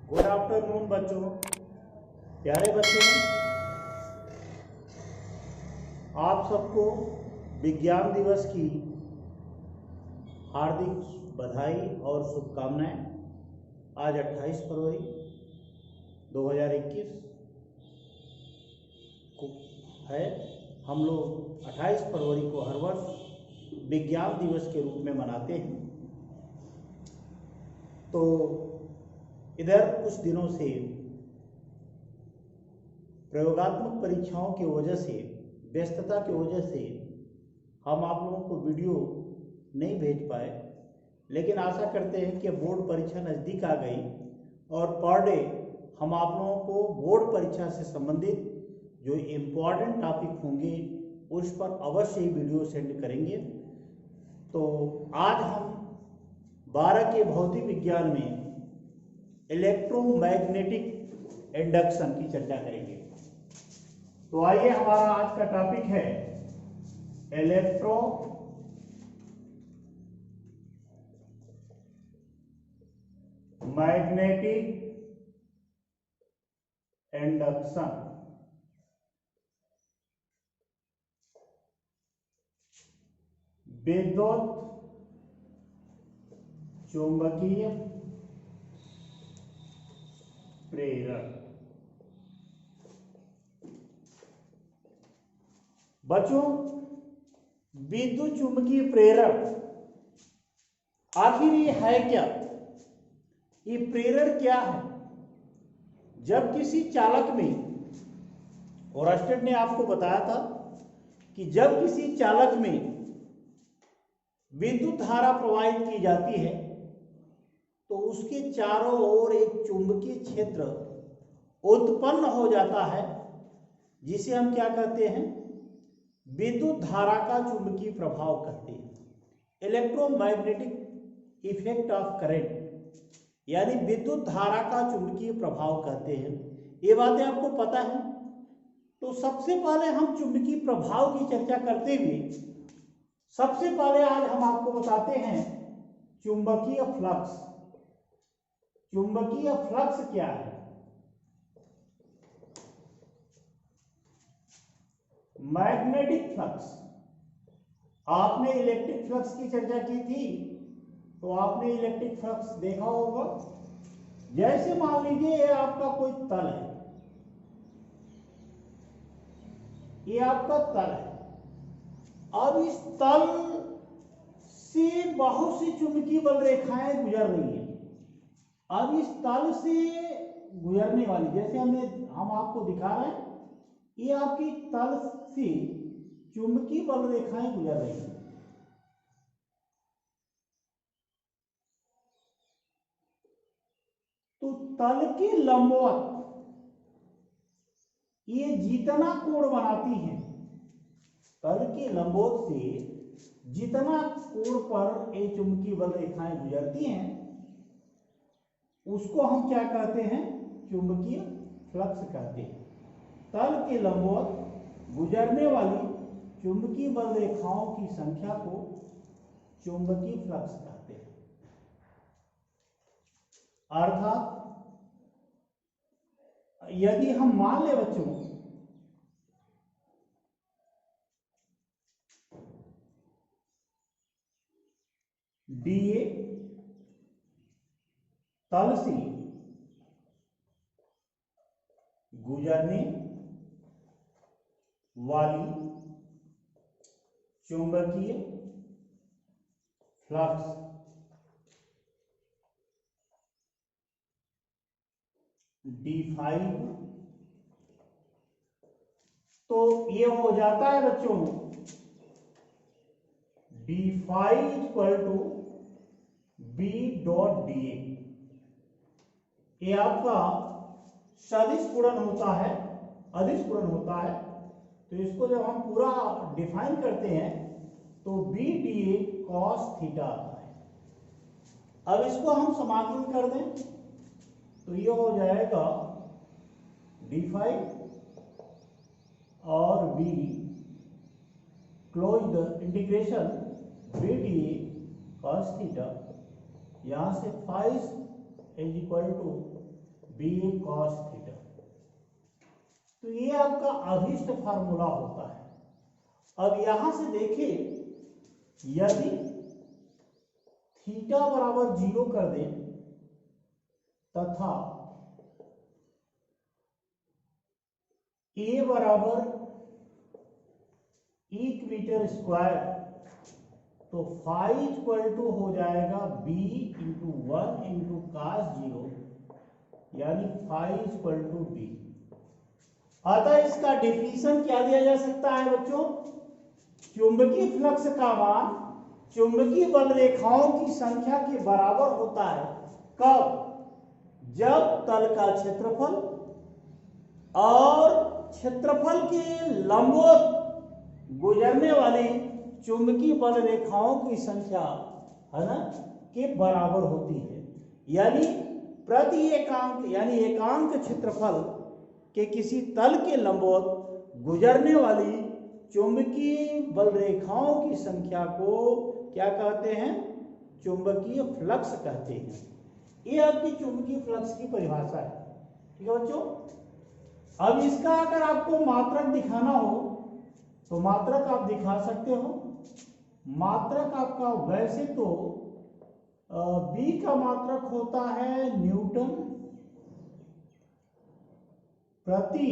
Good afternoon बच्चों, प्यारे बच्चों। आप सबको विज्ञान दिवस की हार्दिक बधाई और शुभकामनाएं। आज 28 फरवरी 2021 को है। हम लोग 28 फरवरी को हर वर्ष विज्ञान दिवस के रूप में मनाते हैं। तो इधर कुछ दिनों से प्रयोगात्मक परीक्षाओं की वजह से, व्यस्तता की वजह से हम आप लोगों को वीडियो नहीं भेज पाए, लेकिन आशा करते हैं कि बोर्ड परीक्षा नज़दीक आ गई और पर डे हम आप लोगों को बोर्ड परीक्षा से संबंधित जो इम्पोर्टेंट टॉपिक होंगे उस पर अवश्य ही वीडियो सेंड करेंगे। तो आज हम 12 के भौतिक विज्ञान में इलेक्ट्रोमैग्नेटिक इंडक्शन की चर्चा करेंगे। तो आइए, हमारा आज का टॉपिक है इलेक्ट्रोमैग्नेटिक इंडक्शन। विद्युत चुंबकीय प्रेरण। बच्चों, विद्युत चुंबकीय प्रेरण आखिर ये है क्या? ये प्रेरण क्या है? जब किसी चालक में, ओरस्टेड ने आपको बताया था कि जब किसी चालक में विद्युत धारा प्रवाहित की जाती है तो उसके चारों ओर एक चुंबकीय क्षेत्र उत्पन्न हो जाता है, जिसे हम क्या कहते हैं? विद्युत धारा का चुंबकीय प्रभाव कहते हैं। इलेक्ट्रोमैग्नेटिक इफेक्ट ऑफ करंट, यानी विद्युत धारा का चुंबकीय प्रभाव कहते हैं। ये बातें आपको पता है। तो सबसे पहले हम चुंबकीय प्रभाव की चर्चा करते हुए सबसे पहले आज हम आपको बताते हैं चुंबकीय फ्लक्स। चुंबकीय फ्लक्स क्या है? Magnetic flux. आपने इलेक्ट्रिक फ्लक्स की चर्चा की थी, तो आपने इलेक्ट्रिक फ्लक्स देखा होगा। जैसे मान लीजिए ये आपका कोई तल है, ये आपका तल है। अब इस तल से बहुत सी चुंबकीय बल रेखाएं गुजर रही हैं। अब इस तल से गुजरने वाली, जैसे हम आपको दिखा रहे हैं, ये आपकी तल से चुंबकीय बल रेखाएं गुजर रही हैं। तो तल के लंबवत ये जितना कोण बनाती है, तल के लंबवत से जितना कोण पर ये चुंबकीय बल रेखाएं गुजरती हैं, उसको हम क्या कहते हैं? चुंबकीय फ्लक्स कहते हैं। तल के लंबवत गुजरने वाली चुंबकीय बल रेखाओं की संख्या को चुंबकीय फ्लक्स कहते हैं। अर्थात यदि हम मान ले बच्चों, डीए तल से गुजरने वाली चुंबकीय फ्लक्स D5, तो ये हो जाता है बच्चों D5 equal to B dot DA। ये आपका सदिश गुणन होता है, अदिश गुणन होता है। तो इसको जब हम पूरा डिफाइन करते हैं तो B DA cos थीटा आता है। अब इसको हम समाकलन कर दें तो ये हो जाएगा D5 और B close the integration B DA cos theta, यहां से five is equal to B cos theta. तो ये आपका अभिष्ट फार्मूला होता है। अब यहां से देखिए, यदि थीटा बराबर 0 कर दें तथा ए बराबर 1 मीटर स्क्वायर, तो फाई इक्वल टू हो जाएगा बी इंटू 1 इंटू कास 0, यानी फाई इक्वल टू बी। अतः इसका डेफिनेशन क्या दिया जा सकता है बच्चों? चुंबकीय फ्लक्स का मान चुंबकीय बल रेखाओं की संख्या के बराबर होता है। कब? जब तल का क्षेत्रफल और क्षेत्रफल के लंबवत गुजरने वाली चुंबकीय बल रेखाओं की संख्या, है ना, के बराबर होती है। यानी प्रति एकांक यानी एकांक क्षेत्रफल के किसी तल के लंबवत गुजरने वाली चुंबकीय बल रेखाओं की संख्या को क्या कहते हैं? चुंबकीय फ्लक्स कहते हैं। ये आपकी चुंबकीय फ्लक्स की परिभाषा है। ठीक है बच्चों। अब इसका अगर आपको मात्रक दिखाना हो तो मात्रक आप दिखा सकते हो। मात्रक आपका वैसे तो बी का मात्रक होता है न्यूटन प्रति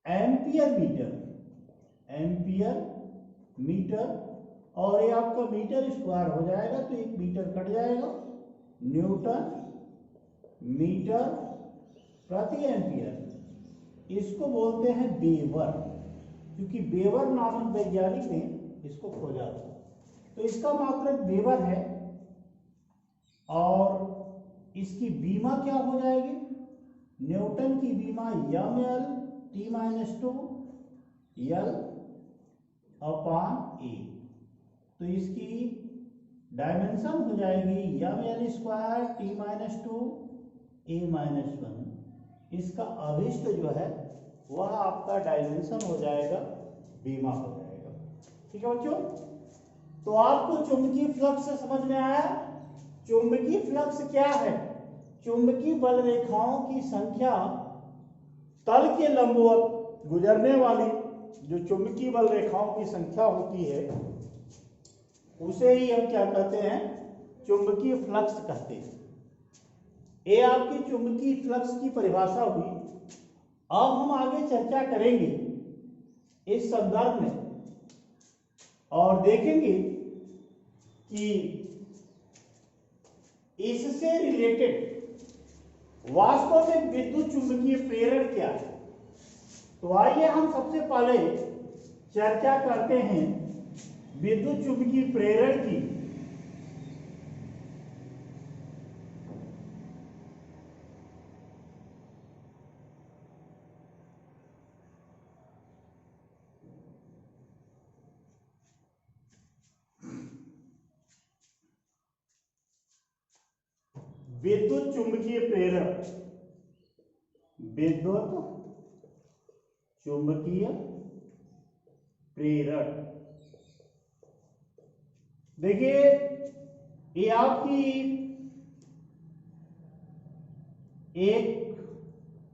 एम्पियर मीटर, और ये आपका मीटर स्क्वायर हो जाएगा, तो 1 मीटर कट जाएगा। न्यूटन मीटर प्रति एम्पियर, इसको बोलते हैं वेबर, क्योंकि वेबर नामक वैज्ञानिक ने इसको खोजा था। तो इसका मात्रक वेबर है, और इसकी बीमा क्या हो जाएगी? न्यूटन की बीमा mL/T-2 L अपॉन ए। तो इसकी डायमेंशन हो जाएगी mL² T-2 A-1। इसका अभिष्ट जो है वह आपका डायमेंशन हो जाएगा, बीमा हो जाएगा। ठीक है बच्चों। तो आपको चुंबकीय फ्लक्स समझ में आया? चुंबकीय फ्लक्स क्या है? चुंबकीय बल रेखाओं की संख्या तल के लंबवत गुजरने वाली जो चुंबकीय बल रेखाओं की संख्या होती है, उसे ही हम क्या कहते हैं? चुंबकीय फ्लक्स कहते हैं। ये आपकी चुंबकीय फ्लक्स की परिभाषा हुई। अब हम आगे चर्चा करेंगे इस संदर्भ में और देखेंगे कि इससे रिलेटेड वास्तव में विद्युत चुंबकीय प्रेरण क्या है। तो आइए हम सबसे पहले चर्चा करते हैं विद्युत चुंबकीय प्रेरण की। विद्युत चुंबकीय प्रेरण, विद्युत चुंबकीय प्रेरण। देखिए, ये आपकी एक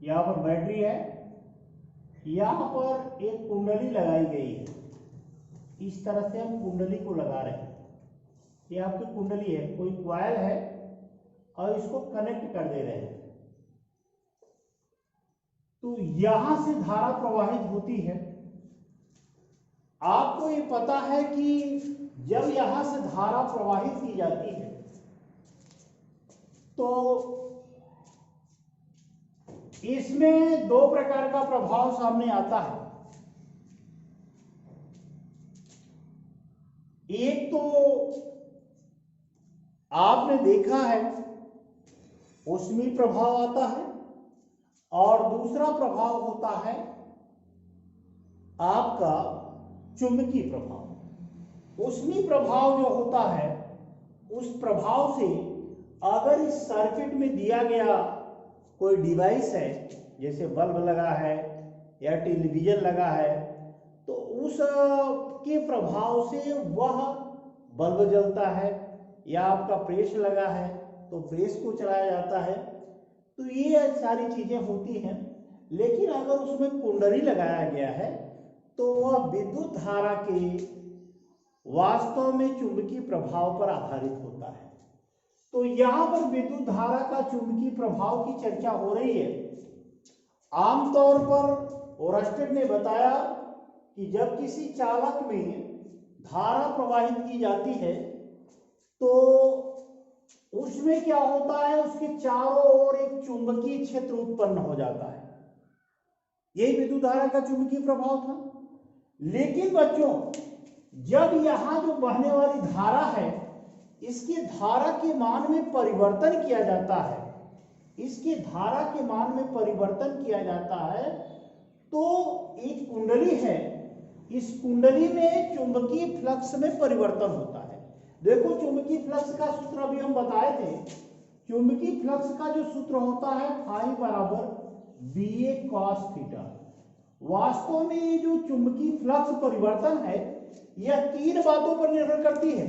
यहां पर बैटरी है, यहां पर एक कुंडली लगाई गई है। इस तरह से हम कुंडली को लगा रहे हैं। ये आपकी कुंडली है, कोई क्वाइल है और इसको कनेक्ट कर दे रहे हैं। तो यहां से धारा प्रवाहित होती है। आपको ये पता है कि जब यहां से धारा प्रवाहित की जाती है तो इसमें 2 प्रकार का प्रभाव सामने आता है। एक तो आपने देखा है ऊष्मीय प्रभाव आता है, और दूसरा प्रभाव होता है आपका चुंबकीय प्रभाव। ऊष्मीय प्रभाव जो होता है, उस प्रभाव से अगर इस सर्किट में दिया गया कोई डिवाइस है, जैसे बल्ब लगा है या टेलीविजन लगा है, तो उस के प्रभाव से वह बल्ब जलता है, या आपका प्रेस लगा है तो प्रेस को चलाया जाता है। तो ये सारी चीजें होती हैं। लेकिन अगर उसमें कुंडली लगाया गया है तो वह विद्युत धारा के वास्तव में चुंबकीय प्रभाव पर आधारित होता है। तो यहाँ पर विद्युत धारा का चुंबकीय प्रभाव की चर्चा हो रही है। आमतौर पर ओरस्टेड ने बताया कि जब किसी चालक में धारा प्रवाहित की जाती है तो उसमें क्या होता है, उसके चारों ओर एक चुंबकीय क्षेत्र उत्पन्न हो जाता है। यही विद्युत धारा का चुंबकीय प्रभाव था। लेकिन बच्चों, जब यहां जो बहने वाली धारा है इसके धारा के मान में परिवर्तन किया जाता है, इसके धारा के मान में परिवर्तन किया जाता है, तो एक कुंडली है, इस कुंडली में चुंबकीय फ्लक्स में परिवर्तन होता है। देखो, चुंबकीय फ्लक्स का सूत्र अभी हम बताए थे। चुंबकीय फ्लक्स का जो सूत्र होता है फाई बराबर BA cos थीटा। वास्तव में ये जो चुंबकीय फ्लक्स परिवर्तन है यह तीन बातों पर निर्भर करती है।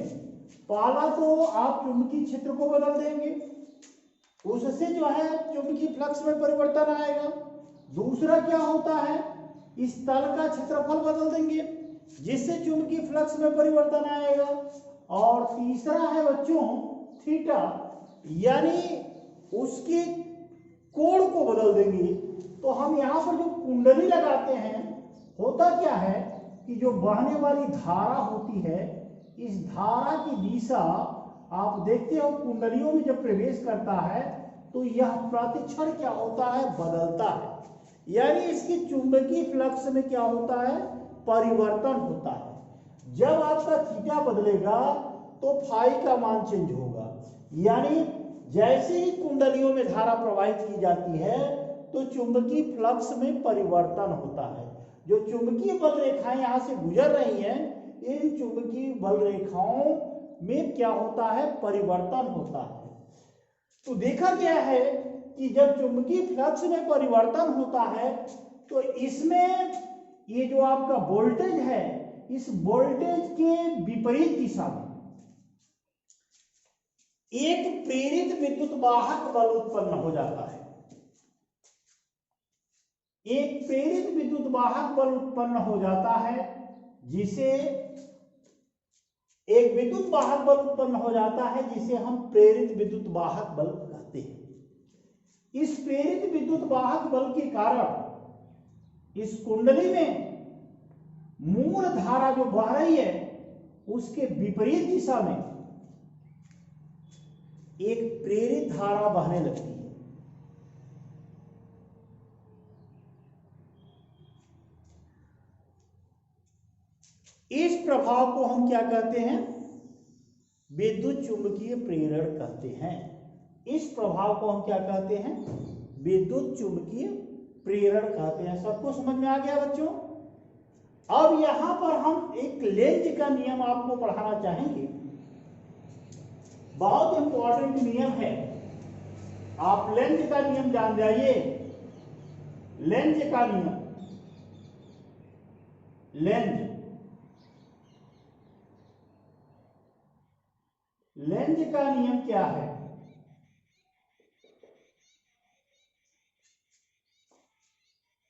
पहला तो आप चुंबकीय क्षेत्र को बदल देंगे, उससे जो है चुंबकीय फ्लक्स में परिवर्तन आएगा। दूसरा क्या होता है, इस तल का क्षेत्रफल बदल देंगे जिससे चुंबकीय फ्लक्स में परिवर्तन आएगा। और तीसरा है बच्चों थीटा, यानी उसके कोण को बदल देंगे। तो हम यहाँ पर जो कुंडली लगाते हैं, होता क्या है कि जो बहने वाली धारा होती है, इस धारा की दिशा आप देखते हो कुंडलियों में जब प्रवेश करता है तो यह प्रतिक्षण क्या होता है, बदलता है। यानी इसकी चुंबकीय फ्लक्स में क्या होता है, परिवर्तन होता है। जब आपका थीटा बदलेगा तो फाई का मान चेंज होगा। यानी जैसे ही कुंडलियों में धारा प्रवाहित की जाती है तो चुंबकीय फ्लक्स में परिवर्तन होता है। जो चुंबकीय बल रेखाएं यहां से गुजर रही हैं, इन चुंबकीय बल रेखाओं में क्या होता है, परिवर्तन होता है। तो देखा गया है कि जब चुंबकीय फ्लक्स में परिवर्तन होता है तो इसमें ये जो आपका वोल्टेज है, इस वोल्टेज के विपरीत दिशा में एक प्रेरित विद्युत वाहक बल उत्पन्न हो जाता है। एक प्रेरित विद्युत वाहक बल उत्पन्न हो जाता है, जिसे एक विद्युत वाहक बल उत्पन्न हो जाता है जिसे हम प्रेरित विद्युत वाहक बल कहते हैं। इस प्रेरित विद्युत वाहक बल के कारण इस कुंडली में मूल धारा जो बह रही है उसके विपरीत दिशा में एक प्रेरित धारा बहने लगती है। इस प्रभाव को हम क्या कहते हैं, विद्युत चुंबकीय प्रेरण कहते हैं। इस प्रभाव को हम क्या कहते हैं, विद्युत चुंबकीय प्रेरण कहते हैं। सबको समझ में आ गया बच्चों? अब यहां पर हम एक लेंज का नियम आपको पढ़ाना चाहेंगे। बहुत इंपॉर्टेंट नियम है, आप लेंज का नियम जान जाइए। लेंज का नियम, लेंज का नियम क्या है?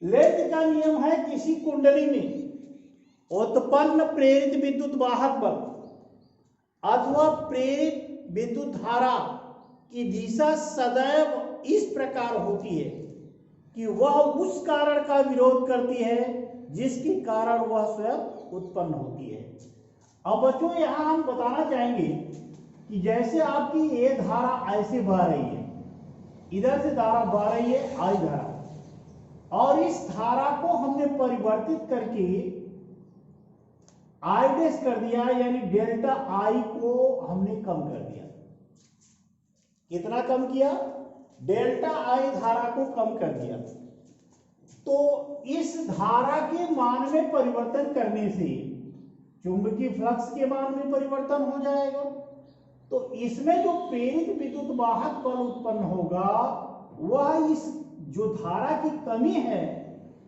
लेंज का नियम है किसी कुंडली में उत्पन्न प्रेरित विद्युत वाहक बल अथवा प्रेरित विद्युत धारा की दिशा सदैव इस प्रकार होती है कि वह उस कारण का विरोध करती है जिसके कारण वह स्वयं उत्पन्न होती है। अब बच्चों यहां हम बताना चाहेंगे कि जैसे आपकी ये धारा ऐसे बह रही है, इधर से धारा बह रही है आई धारा, और इस धारा को हमने परिवर्तित करके आई डैश कर दिया, यानी डेल्टा आई को हमने कम कर दिया। कितना कम किया? डेल्टा आई धारा को कम कर दिया। तो इस धारा के मान में परिवर्तन करने से चुंबकीय फ्लक्स के मान में परिवर्तन हो जाएगा। तो इसमें जो प्रेरित विद्युत वाहक बल उत्पन्न होगा वह इस जो धारा की कमी है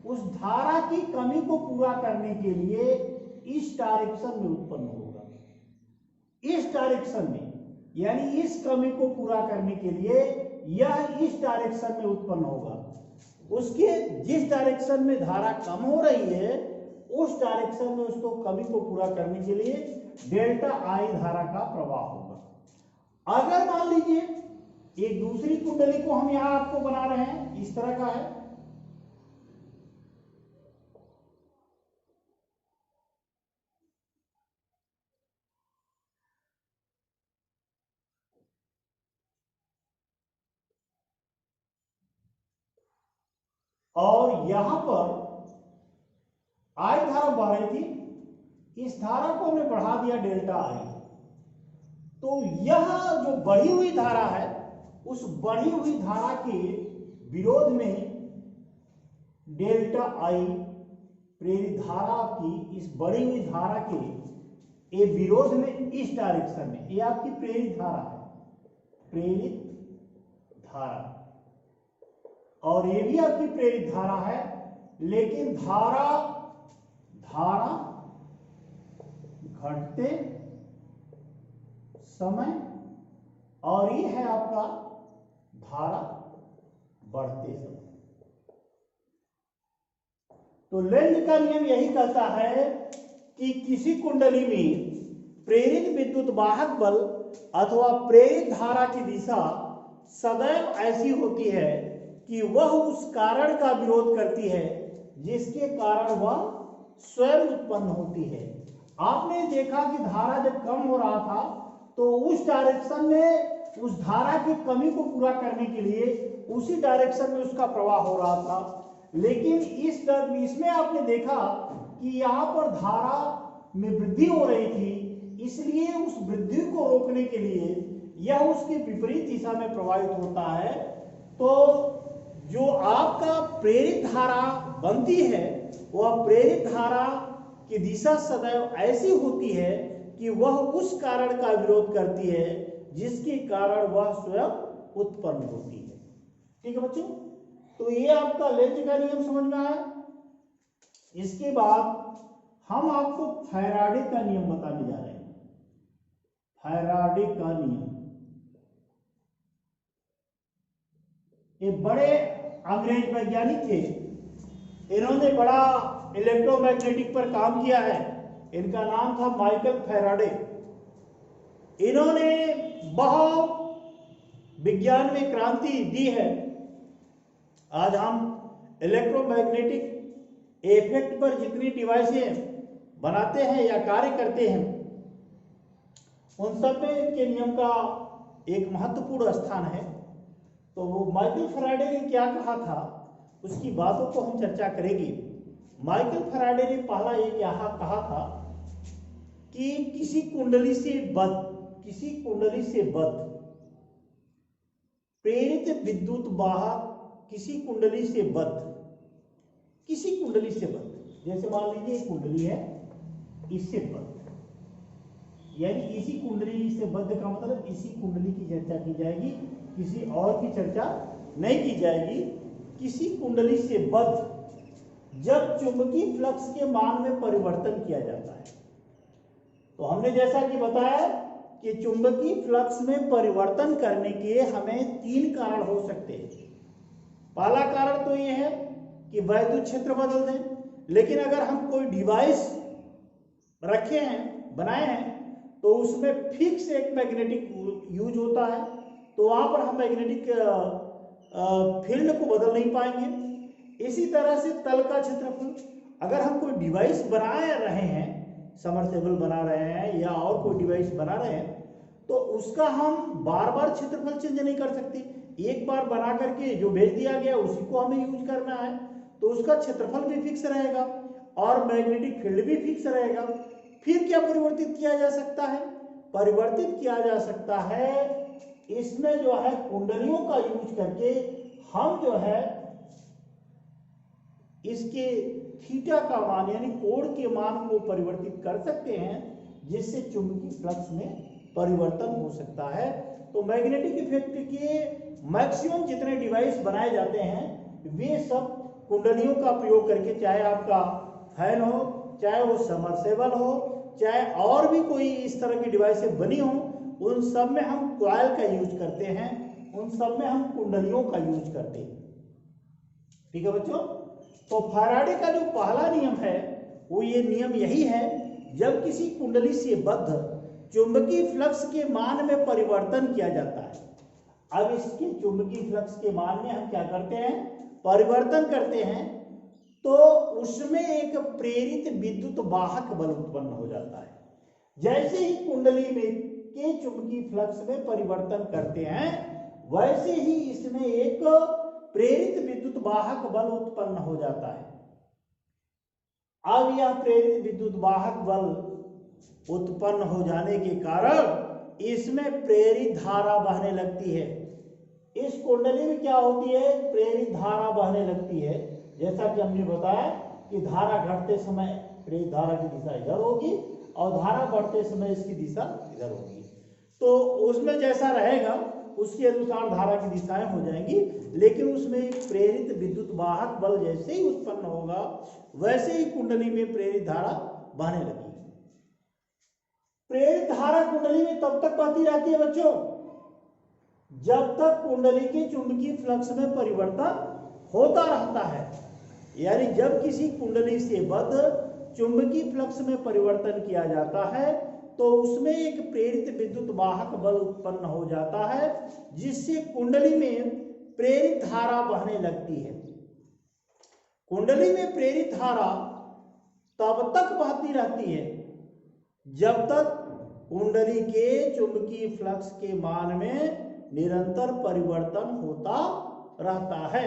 उस धारा की कमी को पूरा करने के लिए इस डायरेक्शन में उत्पन्न होगा। इस डायरेक्शन में यानी इस कमी को पूरा करने के लिए यह इस डायरेक्शन में उत्पन्न होगा। उसके जिस डायरेक्शन में धारा कम हो रही है उस डायरेक्शन में उसको कमी को पूरा करने के लिए डेल्टा आई धारा का प्रवाह होगा। अगर मान लीजिए एक दूसरी कुंडली को हम यहां आपको बना रहे हैं, इस तरह का है, और यहां पर आई धारा बह रही थी, इस धारा को हमने बढ़ा दिया डेल्टा आई। तो यह जो बढ़ी हुई धारा है उस बढ़ी हुई धारा के विरोध में डेल्टा आई प्रेरित धारा की, इस बढ़ी हुई धारा के ये विरोध में इस डायरेक्शन में, ये आपकी प्रेरित धारा है, प्रेरित धारा, और ये भी आपकी प्रेरित धारा है, लेकिन धारा घटते समय, और ये है आपका धारा बढ़ते समय। तो लेंज का नियम यही कहता है कि किसी कुंडली में प्रेरित विद्युत वाहक बल अथवा प्रेरित धारा की दिशा सदैव ऐसी होती है कि वह उस कारण का विरोध करती है जिसके कारण वह स्वयं उत्पन्न होती है। आपने देखा कि धारा जब कम हो रहा था तो उस डायरेक्शन में उस धारा की कमी को पूरा करने के लिए उसी डायरेक्शन में उसका प्रवाह हो रहा था, लेकिन इसमें आपने देखा कि यहाँ पर धारा में वृद्धि हो रही थी, इसलिए उस वृद्धि को रोकने के लिए यह उसके विपरीत दिशा में प्रवाहित होता है। तो जो आपका प्रेरित धारा बनती है वह प्रेरित धारा की दिशा सदैव ऐसी होती है कि वह उस कारण का विरोध करती है जिसके कारण वह स्वयं उत्पन्न होती है। ठीक है बच्चों, तो ये आपका लेंज का नियम समझ में आया। इसके बाद हम आपको फैराडे का नियम बताने जा रहे हैं। फैराडे का नियम, ये बड़े अंग्रेज वैज्ञानिक थे, इन्होंने बड़ा इलेक्ट्रोमैग्नेटिक पर काम किया है। इनका नाम था माइकल फैराडे। इन्होंने बहुत विज्ञान में क्रांति दी है। आज हम इलेक्ट्रोमैग्नेटिक इफेक्ट पर जितनी डिवाइसें बनाते हैं या कार्य करते हैं उन सब में इनके नियम का एक महत्वपूर्ण स्थान है। तो वो माइकल फैराडे ने क्या कहा था उसकी बातों को हम चर्चा करेंगे। माइकल फैराडे ने पहला एक यहाँ कहा था कि किसी कुंडली से बद्ध प्रेरित विद्युत वाहक किसी कुंडली से बद्ध, जैसे मान लीजिए कुंडली है, इससे बद्ध, यानी इसी कुंडली से बद्ध का मतलब इसी कुंडली की चर्चा की जाएगी, किसी और की चर्चा नहीं की जाएगी। किसी कुंडली से बद्ध जब चुंबकीय फ्लक्स के मान में परिवर्तन किया जाता है, तो हमने जैसा कि बताया कि चुंबकीय फ्लक्स में परिवर्तन करने के हमें 3 कारण हो सकते हैं। पहला कारण तो ये है कि वैद्युत क्षेत्र बदल दें, लेकिन अगर हम कोई डिवाइस रखे हैं, बनाए हैं, तो उसमें फिक्स एक मैग्नेटिक यूज होता है, तो वहां पर हम मैग्नेटिक फील्ड को बदल नहीं पाएंगे। इसी तरह से तल का क्षेत्रफल, अगर हम कोई डिवाइस बना रहे हैं, समरसेबल बना रहे हैं या और कोई डिवाइस बना रहे हैं, तो उसका हम बार बार क्षेत्रफल चेंज नहीं कर सकते। एक बार बना करके जो भेज दिया गया उसी को हमें यूज करना है, तो उसका क्षेत्रफल भी फिक्स रहेगा और मैग्नेटिक फील्ड भी फिक्स रहेगा। फिर क्या परिवर्तित किया जा सकता है? परिवर्तित किया जा सकता है इसमें जो है कुंडलियों का यूज करके हम जो है इसके थीटा का मान यानी कोण के मान को परिवर्तित कर सकते हैं, जिससे चुंबकीय फ्लक्स में परिवर्तन हो सकता है। तो मैग्नेटिक इफेक्ट के मैक्सिमम जितने डिवाइस बनाए जाते हैं वे सब कुंडलियों का प्रयोग करके, चाहे आपका फैन हो, चाहे वो समरसेबल हो, चाहे और भी कोई इस तरह की डिवाइसें बनी हो, उन सब में हम कॉइल का यूज करते हैं, उन सब में हम कुंडलियों का यूज करते हैं। ठीक है बच्चों, तो फैराडे का जो पहला नियम है वो ये नियम यही है, जब किसी कुंडली से बद्ध चुंबकीय फ्लक्स के मान में परिवर्तन किया जाता है। अब इसके चुंबकीय फ्लक्स के मान में हम क्या करते हैं, परिवर्तन करते हैं, तो उसमें एक प्रेरित विद्युत वाहक बल उत्पन्न हो जाता है। जैसे ही कुंडली में के चुंबकीय फ्लक्स में परिवर्तन करते हैं, वैसे ही इसमें एक प्रेरित विद्युत वाहक बल उत्पन्न हो जाता है। अब यह प्रेरित विद्युत वाहक बल उत्पन्न हो जाने के कारण इसमें प्रेरित धारा बहने लगती है। इस कुंडली में क्या होती है, प्रेरित धारा बहने लगती है। जैसा कि हमने बताया कि धारा घटते समय प्रेरित धारा की दिशा इधर होगी और धारा बढ़ते समय इसकी दिशा इधर होगी। तो उसमें जैसा रहेगा उसके अनुसार धारा की दिशाएं हो जाएंगी, लेकिन उसमें एक प्रेरित विद्युत वाहक बल जैसे ही उत्पन्न होगा वैसे ही कुंडली में प्रेरित धारा बहने लगेगी। प्रेरित धारा कुंडली में तब तक बहती रहती है बच्चों जब तक कुंडली के चुंबकीय फ्लक्स में परिवर्तन होता रहता है। यानी जब किसी कुंडली से बद्ध चुंबकीय फ्लक्स में परिवर्तन किया जाता है तो उसमें एक प्रेरित विद्युत वाहक बल उत्पन्न हो जाता है, जिससे कुंडली में प्रेरित धारा बहने लगती है। कुंडली में प्रेरित धारा तब तक बहती रहती है जब तक कुंडली के चुंबकीय फ्लक्स के मान में निरंतर परिवर्तन होता रहता है।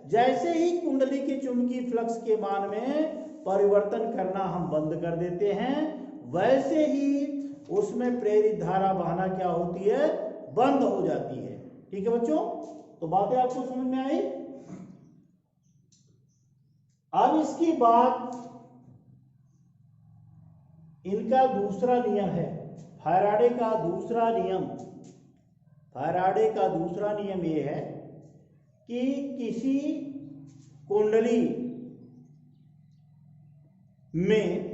जैसे ही कुंडली के चुंबकीय फ्लक्स के मान में परिवर्तन करना हम बंद कर देते हैं, वैसे ही उसमें प्रेरित धारा बहना क्या होती है, बंद हो जाती है। ठीक है बच्चों, तो बातें आपको समझ में आई। अब इसकी बात इनका दूसरा नियम है, फैराडे का दूसरा नियम। फैराडे का दूसरा नियम यह है कि किसी कुंडली में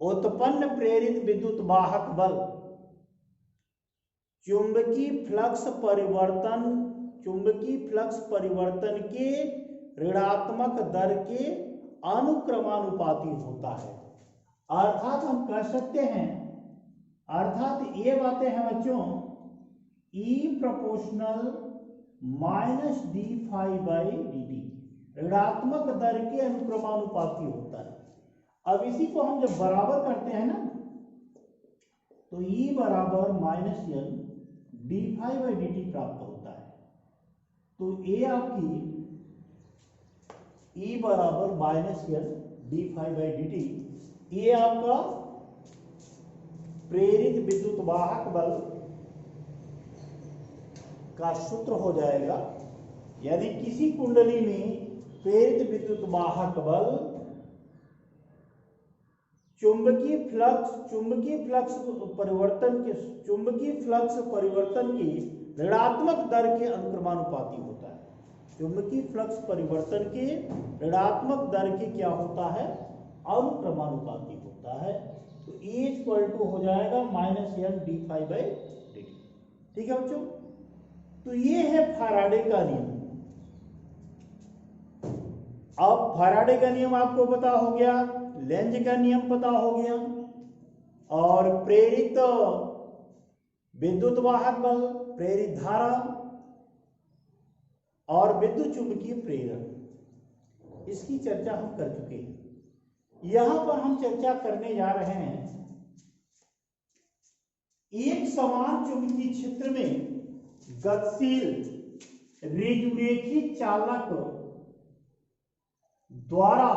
उत्पन्न प्रेरित विद्युत वाहक बल चुंबकीय फ्लक्स परिवर्तन के ऋणात्मक दर के अनुक्रमानुपाती होता है। अर्थात हम कह सकते हैं, अर्थात ये बातें हैं बच्चों, E proportional minus d phi by d t ऋणात्मक दर के अनुक्रमानुपाती होता है। अब इसी को हम जब बराबर करते हैं ना, तो E बराबर minus L d phi by d t प्राप्त होता है। तो ये आपकी E बराबर minus L d phi by d t, ये आपका प्रेरित विद्युत वाहक बल का सूत्र हो जाएगा। यदि किसी कुंडली में प्रेरित विद्युत वाहक बल चुंबकीय फ्लक्स परिवर्तन की ऋणात्मक दर के अनुक्रमानुपाती होता है। चुंबकीय फ्लक्स परिवर्तन के ऋणात्मक दर के क्या होता है, अनुक्रमानुपाती होता है। तो E इक्वल टू हो जाएगा minus L d phi by d t. ठीक है बच्चों, तो ये है फैराडे का नियम। अब फैराडे का नियम आपको पता हो गया, लेंज का नियम पता हो गया, और प्रेरित विद्युत वाहक बल, प्रेरित धारा और विद्युत चुंबकीय प्रेरण, इसकी चर्चा हम कर चुके हैं। यहां पर हम चर्चा करने जा रहे हैं एक समान चुंबकीय क्षेत्र में गतिशील रिजुरेखी चालक द्वारा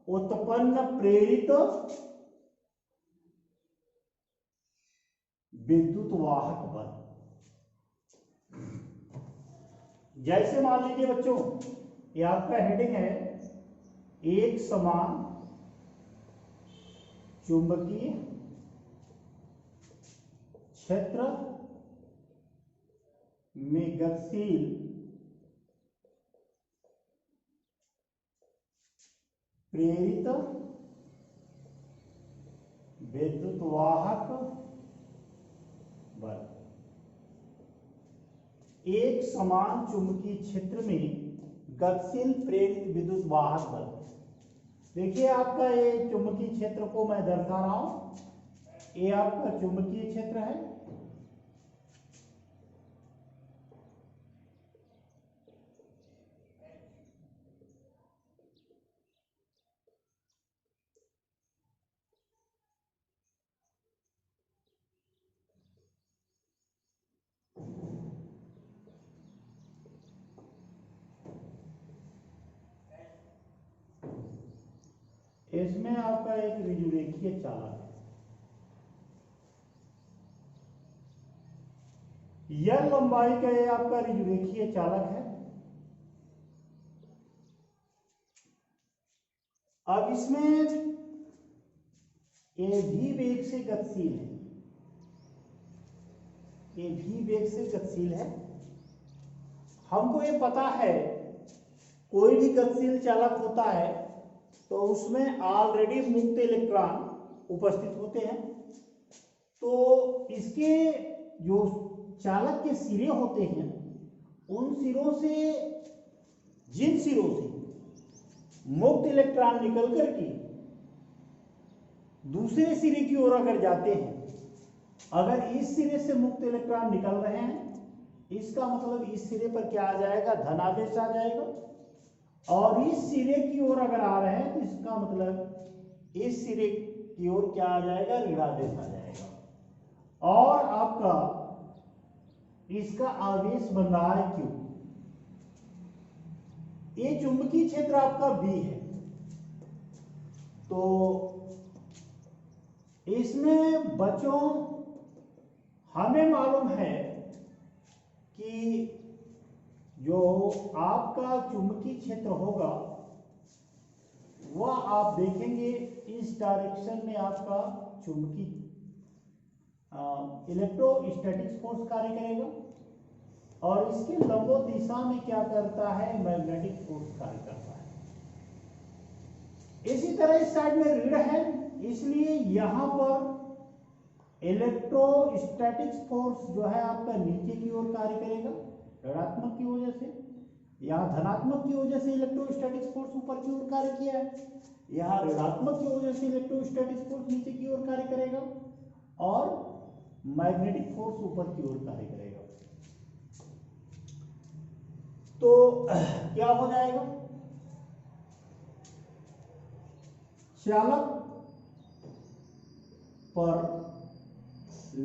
उत्पन्न प्रेरित विद्युत वाहक बल। जैसे मान लीजिए बच्चों, ये आपका हेडिंग है, एक समान चुंबकीय क्षेत्र में गतिशील प्रेरित विद्युत वाहक बल। एक समान चुंबकीय क्षेत्र में गतिशील प्रेरित विद्युत वाहक बल। देखिए आपका ये चुंबकीय क्षेत्र को मैं दर्शा रहा हूं, ये आपका चुंबकीय क्षेत्र है। इसमें आपका एक ऋजुरेखीय चालक है, यह लंबाई का ये आपका ऋजुरेखीय चालक है। अब इसमें ये भी वेग से गतिशील है, ये भी वेग से गतिशील है। हमको ये पता है कोई भी गतिशील चालक होता है तो उसमें ऑलरेडी मुक्त इलेक्ट्रॉन उपस्थित होते हैं। तो इसके जो चालक के सिरे होते हैं उन सिरों से, जिन सिरों से मुक्त इलेक्ट्रॉन निकल करके दूसरे सिरे की ओर अगर जाते हैं, अगर इस सिरे से मुक्त इलेक्ट्रॉन निकल रहे हैं, इसका मतलब इस सिरे पर क्या आ जाएगा, धनावेश आ जाएगा। और इस सिरे की ओर अगर आ रहे हैं तो इसका मतलब इस सिरे की ओर क्या आ जाएगा, ऋणावेश आ जाएगा। और आपका इसका आवेश बन रहा है क्यों, ये चुंबकीय क्षेत्र आपका बी है। तो इसमें बच्चों हमें मालूम है कि जो आपका चुंबकीय क्षेत्र होगा वह आप देखेंगे इस डायरेक्शन में आपका चुंबकीय इलेक्ट्रोस्टैटिक फोर्स कार्य करेगा और इसके लंबवत दिशा में क्या करता है, मैग्नेटिक फोर्स कार्य करता है। इसी तरह इस साइड में ऋण है, इसलिए यहां पर इलेक्ट्रोस्टैटिक फोर्स जो है आपका नीचे की ओर कार्य करेगा ऋणात्मक की वजह से। यहाँ धनात्मक की वजह से इलेक्ट्रोस्टैटिक फोर्स ऊपर की ओर कार्य किया है, यहाँ ऋणात्मक की वजह से इलेक्ट्रोस्टैटिक फोर्स नीचे की ओर कार्य करेगा और मैग्नेटिक फोर्स ऊपर की ओर कार्य करेगा। तो क्या हो जाएगा, चालक पर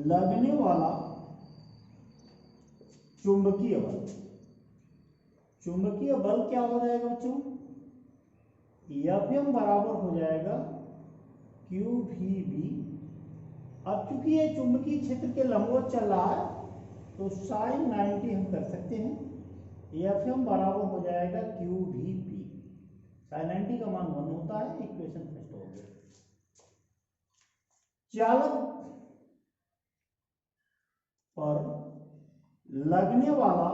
लगने वाला चुंबकीय बल, चुंबकीय बल क्या हो जाएगा बच्चों, Fm बराबर हो जाएगा QVB। अब चूंकि ये चुंबकीय क्षेत्र के लंबवत चल रहा है तो sin 90 हम कर सकते हैं, Fm बराबर हो जाएगा QVB। sin 90 का मान 1 होता है, इक्वेशन फर्स्ट हो गया। चालक पर लगने वाला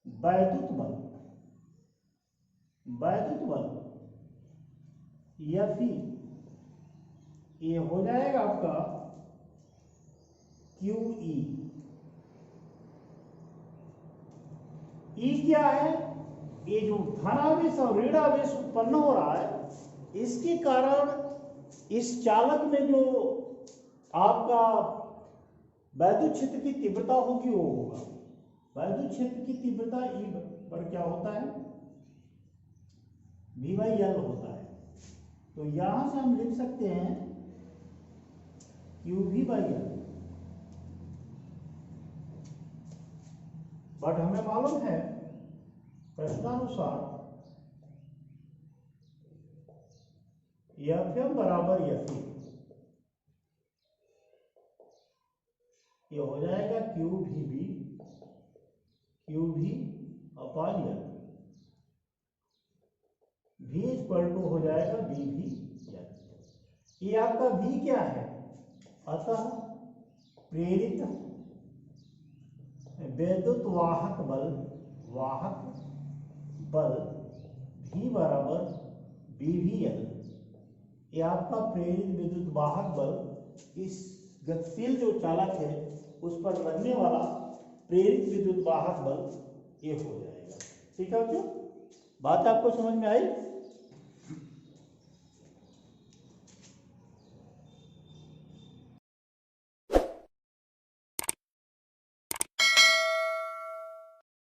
वैद्युत बल, वैद्युत बल Fe ये हो जाएगा आपका QE। E क्या है, ये जो धनावेश और ऋणावेश उत्पन्न हो रहा है इसके कारण इस चालक में जो आपका वैद्युत क्षेत्र की तीव्रता होगी वो होगा, वैद्युत क्षेत्र की तीव्रता E पर क्या होता है, V/L होता है। तो यहां से हम लिख सकते हैं QV/L। बट हमें मालूम है प्रश्नानुसार Fm बराबर Fe, ये हो जाएगा QVB QV/L, V equal to हो जाएगा VV/L। ये आपका V क्या है, अतः प्रेरित विद्युत वाहक बल, वाहक बल V बराबर VV/L। ये आपका प्रेरित विद्युत वाहक बल इस गतिशील जो चालक है उस पर लगने वाला प्रेरित विद्युत वाहक बल ये हो जाएगा। ठीक है बच्चों, बात आपको समझ में आई?